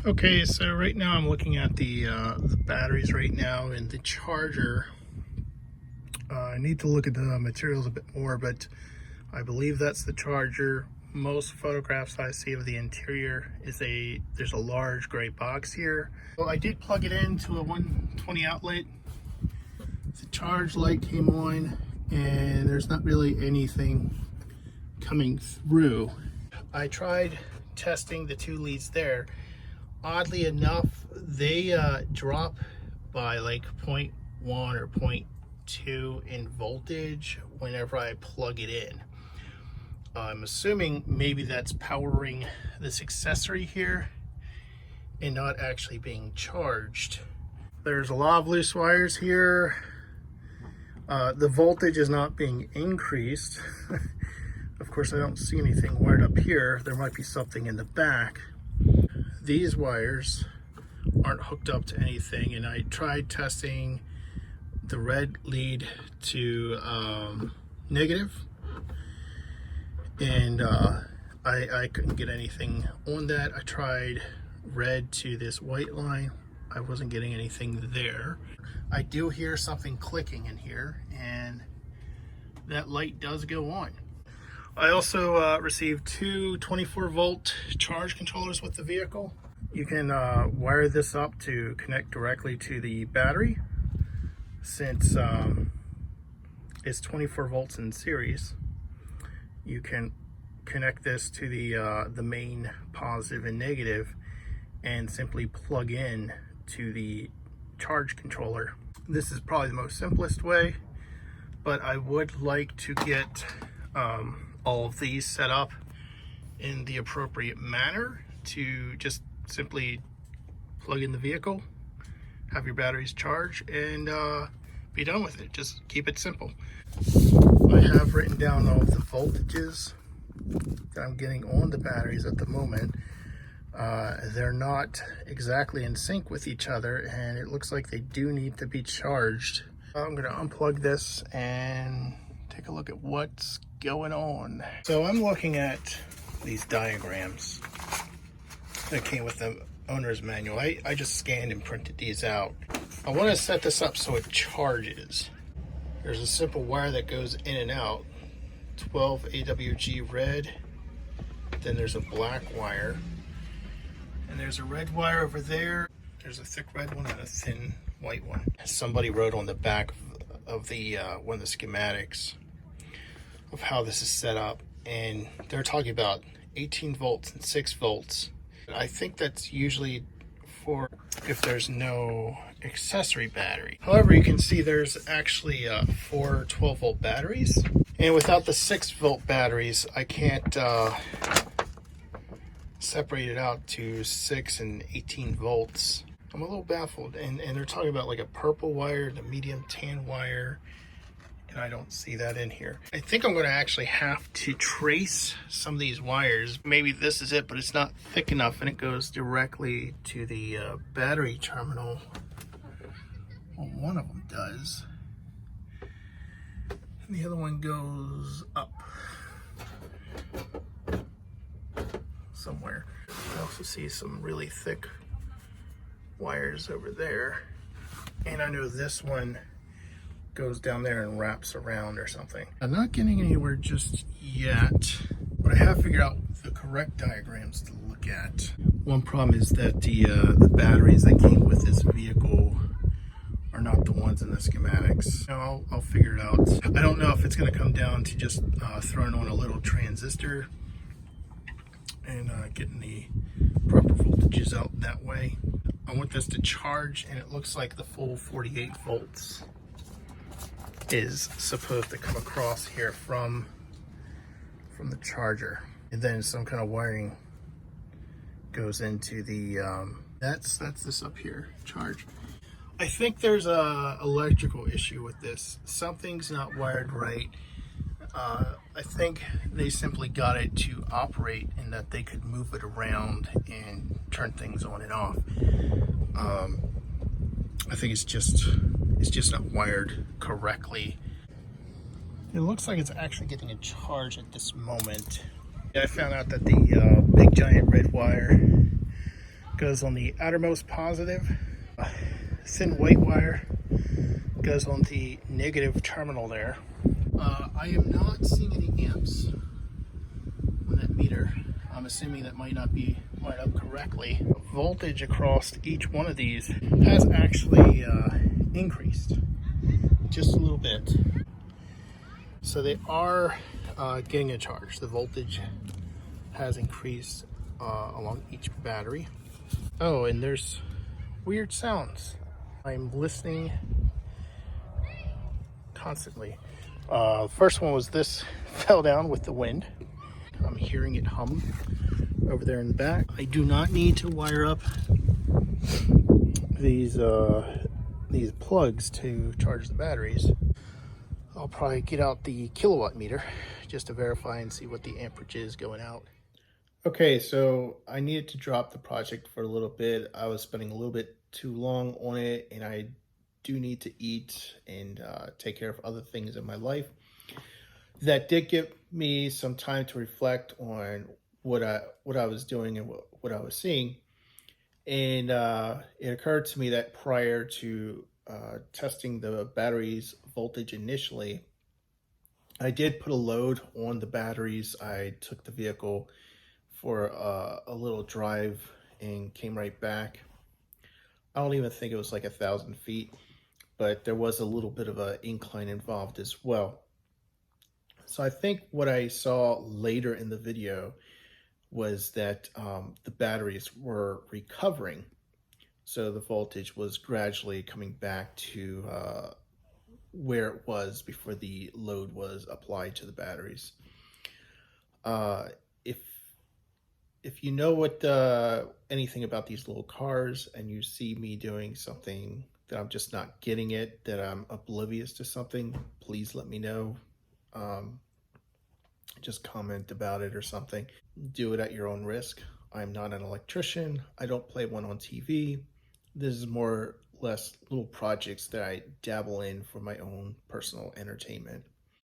Okay, so right now I'm looking at the batteries right now and the charger. I need to look at the materials a bit more, but I believe that's the charger. Most photographs I see of the interior is there's a large gray box here. Well, I did plug it into a 120 outlet. The charge light came on and there's not really anything coming through. I tried testing the two leads there. Oddly enough, they drop by like 0.1 or 0.2 in voltage whenever I plug it in. I'm assuming maybe that's powering this accessory here and not actually being charged. There's a lot of loose wires here. The voltage is not being increased. Of course, I don't see anything wired up here. There might be something in the back. These wires aren't hooked up to anything, and I tried testing the red lead to negative, and I couldn't get anything on that. I tried red to this white line. I wasn't getting anything there. I do hear something clicking in here, and that light does go on. I also received two 24-volt charge controllers with the vehicle. You can wire this up to connect directly to the battery. Since it's 24 volts in series, you can connect this to the main positive and negative and simply plug in to the charge controller. This is probably the most simplest way, but I would like to get all of these set up in the appropriate manner to just simply plug in the vehicle, have your batteries charged, and be done with it. Just keep it simple. I have written down all of the voltages that I'm getting on the batteries at the moment. They're not exactly in sync with each other, and it looks like they do need to be charged. I'm going to unplug this and take a look at what's going on. So I'm looking at these diagrams that came with the owner's manual. I just scanned and printed these out. I want to set this up so it charges. There's a simple wire that goes in and out, 12 AWG red. Then there's a black wire, and there's a red wire over there. There's a thick red one and a thin white one. Somebody wrote on the back of the one of the schematics of how this is set up, and they're talking about 18 volts and 6 volts. I think that's usually for if there's no accessory battery. However, you can see there's actually 4 12-volt batteries, and without the 6-volt batteries, I can't separate it out to 6 and 18 volts. I'm a little baffled, and they're talking about like a purple wire and a medium tan wire, and I don't see that in here. I think I'm going to actually have to trace some of these wires. Maybe this is it, but it's not thick enough, and it goes directly to the battery terminal. Well, one of them does. And the other one goes up somewhere. I also see some really thick wires over there. And I know this one goes down there and wraps around or something. I'm not getting anywhere just yet, but I have figured out the correct diagrams to look at. One problem is that the batteries that came with this vehicle are not the ones in the schematics. I'll figure it out. I don't know if it's going to come down to just throwing on a little transistor and getting the proper voltages out that way. I want this to charge, and it looks like the full 48 volts is supposed to come across here from the charger, and then some kind of wiring goes into the that's this up here, charge. I think there's a electrical issue with this. Something's not wired right. I think they simply got it to operate, and that they could move it around and turn things on and off. I think it's just not wired correctly. It looks like it's actually getting a charge at this moment. I found out that the big giant red wire goes on the outermost positive. Thin white wire goes on the negative terminal there. I am not seeing any amps on that meter. I'm assuming that might not be lined up correctly. Voltage across each one of these has actually increased just a little bit. So they are getting a charge. The voltage has increased along each battery. Oh, and there's weird sounds. I'm listening constantly. First one was this fell down with the wind. I'm hearing it hum over there in the back. I do not need to wire up these plugs to charge the batteries. I'll probably get out the kilowatt meter just to verify and see what the amperage is going out. Okay, so I needed to drop the project for a little bit. I was spending a little bit too long on it, and I do need to eat and take care of other things in my life. That did give me some time to reflect on what I was doing and what I was seeing. And it occurred to me that prior to testing the battery's voltage initially, I did put a load on the batteries. I took the vehicle for a little drive and came right back. I don't even think it was like 1,000 feet, but there was a little bit of an incline involved as well. So I think what I saw later in the video was that the batteries were recovering. So the voltage was gradually coming back to where it was before the load was applied to the batteries. If you know what anything about these little cars and you see me doing something that I'm just not getting it, that I'm oblivious to something, please let me know. Just comment about it or something. Do it at your own risk. I'm not an electrician. I don't play one on TV. This is more or less little projects that I dabble in for my own personal entertainment.